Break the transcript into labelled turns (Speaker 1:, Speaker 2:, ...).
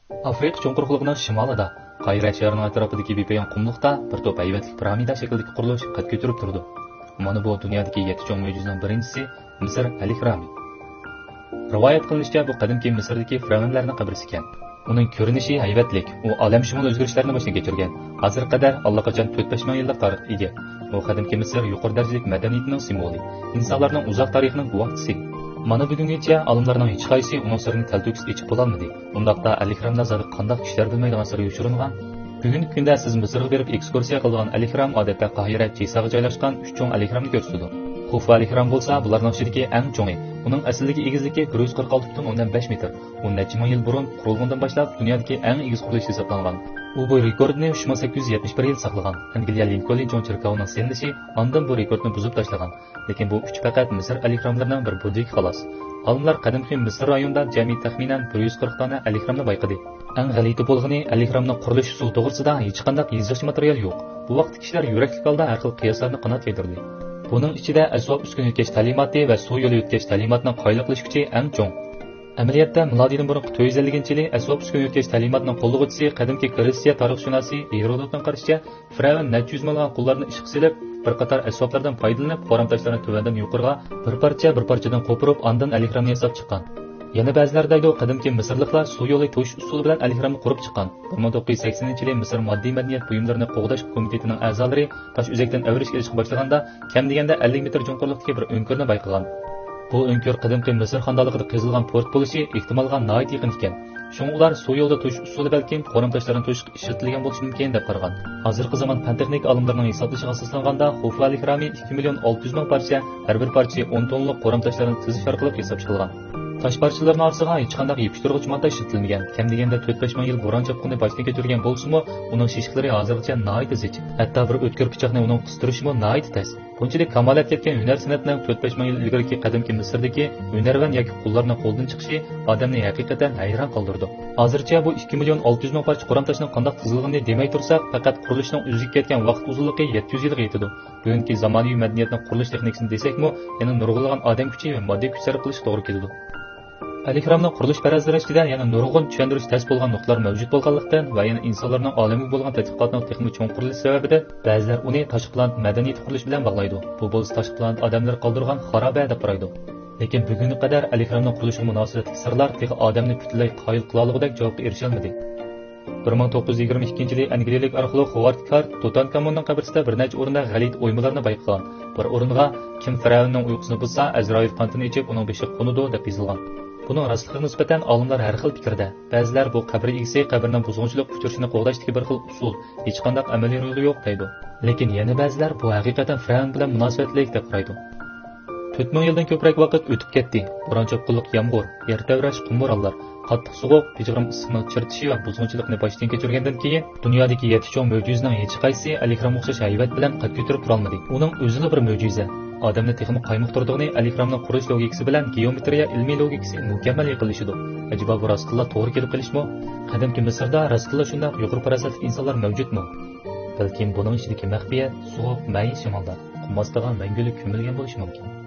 Speaker 1: Afrika cho'ng quruqligining shimolida, Qayra shahrining atrofidagi bepoyon qumliqda bir to'p hayvatli piramida shaklidagi qurilish qad ko'tarib turdi. Mana bu dunyodagi 7 cho'ng mo'jizaning birinchisi Misr al-Ihrami. Rivoyat qilinishicha, bu qadimgi Misrdagi firavnlarning qabrisi ekan. Uning ko'rinishi hayvatlik, u olamshumul o'zgarishlarni boshdan kechirgan. Hozir qadar allaqachon 4-5 ming yillik tarixga ega. Bu qadimgi Misr yuqori darajalik madaniyatining simvoli, insonlarning uzoq tarixining guvohchisi. Mana bugungacha olimlarning hech qaysi uning sirini talto'kis ichib bo'lolmadi. Undaqda al-Ihramda zodi qandoq kishilar bilmaydigan sir yoshiringan. Bugungi kunda siz Misrga berib ekskursiya qilgan al-Ihram odatda Qohira Jaysaga joylashgan 3 cho'ng al-Ihramni ko'rsatadi. Xufu al-Ihram bo'lsa, bularning ichidagi eng cho'ngi. Uning aslidagi egizligi 146,15 metr. U necha ming yil burun qurilgandan boshlab dunyodagi eng egiz qurilish hisoblangan. U bu rekordni 3871 yil saqlagan. Angliya Lincoln cho'ng cherkovining sendishi ondan bu rekordni buzib tashlagan. Lekin bu 3 faqat Misr al-Ihramlarining bir budigi xolos. Olimlar qadimgi Misr rayonida jami taxminan 140 dona al-Ihramni bayqadi. Eng g'alati bo'lgani al-Ihramning qurilish usuli to'g'risida hech qanday yozuvchi material yo'q. Bu vaqt kishilar yurakli holda har xil qiyoslarni qanot yedirdi. Buning ichida asbob uskun o'tkash ta'limoti va suv yo'li o'tkash ta'limotining qoyiliqlish kuchi eng cho'ng. Amaliyotda milodidan burungi 450-yili asbob uskun o'tkash ta'limotining qo'llovchisi qadimgi Gretsiya tarixshunosi Herodotning qarashicha, Firavn necha yuz mingdan qullarni ishga silib, bir qator asboblardan foydalanib, qoramtoshlarni tuvandan yuqoriga bir parchadan qo'pirib, ondan al-Ihramni yasab chiqqan. Yana ba'zilarda aytdi, qadimki Misrliklar suv yo'li to'sh usuli bilan al-Ihramni qurib chiqqan. 1980-yili Misr moddiy madaniyat buyumlarini qo'g'dash komitetining a'zolari tosh o'zakdan avrish kelishga boshlaganda, kam deganda 50 metr cho'nqurlikdagi bir o'nkurni bayqagan. Bu o'nkur qadimki Misr xondoligida qazilgan port bo'lishi ehtimolga nihoyat yaqin ekan. Shunga ular suv yo'lida to'sh usuli balkim qoramtoshlarni to'shga ishlatilgan bo'lishi mumkin deb qaragan. Hozirgi zamon fan texnik olimlarining hisoblashiga asoslanganda, Xufu al-Ihrami 2,6 million parcha, har bir parcha 10 tonlik qoramtoshlarni tizish orqali hisob chiqilgan. Tosh parchalarining orasiga hech qanday yopishtiruvchi modda ishlatilmagan. Kam deganda 4-5 ming yil bo'ron chopqini boshdan kechirgan bo'lsa-mu, uning shishiklari hozirgacha nihoyat zich. Hatto bir o'tkir pichoqni uning qistirishimi nihoyat tez. Bunchalik kamolat yetgan hunar san'atining 4-5 ming yil ilgariki qadimki Misrdagi hunarvan yoki qullarning qo'ldan chiqishi odamni haqiqatan hayron qoldirdi. Hozircha bu 2,6 million parcha qoramtoshning qanday tizilganini demay tursak, faqat qurilishning o'ziga ketgan vaqt uzunligi 700 yilga yetadi. Bugungi zamonaviy madaniyatning qurilish texnikasini desakmi, yana nurg'ulg'an odam kuchi va moddiy kuch sarf qilish to'g'ri keladi. Al-Ihramning qurilish farazlari ichida yana nurg'un tushuntirish tez bo'lgan nuqtalar mavjud bo'lganlikdan va yana insonlarning olamiga bo'lgan tadqiqotning texnik cho'ng qurilish sababidan ba'zilar uni tashqi plan madaniyat qurilish bilan bog'laydi. Bu bo'lsa tashqi plan odamlar qoldirgan xaroba deb qaraydi. Lekin bugunga qadar al-Ihramning qurilishiga munosabatli sirlar texnik odamni butunlay qoyil qila olgudek javobga erisha olmadi. 1922-yili angliyalik arxeolog Howard Carter Tutankamonning qabrisida bir necha o'rinda g'alit o'ymalarni bayqagan. Bir o'ringa kim Firavnning uyqusini buzsa, Azroil qantini ichib uning beshiga qo'nadi deb yozilgan. Buning rostligiga nisbatan olimlar har xil fikrda. Ba'zilar bu qabr egasi qabrning buzg'unchilik uchirishini qo'g'dashdagi bir xil usul, hech qanday amaliy yo'li yo'q deydi. Lekin yana ba'zilar bu haqiqatan Firavn bilan munosabatli deb qaraydi. 4000 yildan ko'proq vaqt o'tib ketdi. Bo'ronchoqlik yomg'ir, yer tavrash, qumburallar, qattiq sovuq, pijg'im issiqning chirtishi va buzg'unchilikni boshdan kechirgandan keyin dunyodagi 7 cho'ng mo'jizaning hech qaysi al-Ihramga o'xshash hayvat bilan qad ko'tarib tura olmadi. Uning o'zini bir mo'jiza. Odamni texnik qaymoqtirdig'ini al-Ihramning qurish logikasi bilan geometriya ilmiy logikasi mukammal yiqilishidi. Ajoba bu rostilla to'g'ri kelib qilishmi? Qadimki Misrda rostilla shunday yuqori farosatli insonlar mavjudmi? Balkim buning ichidagi maxfiyat sovuq mayin shimolda qummasdagan mangulik ko'milgan bo'lishi mumkin.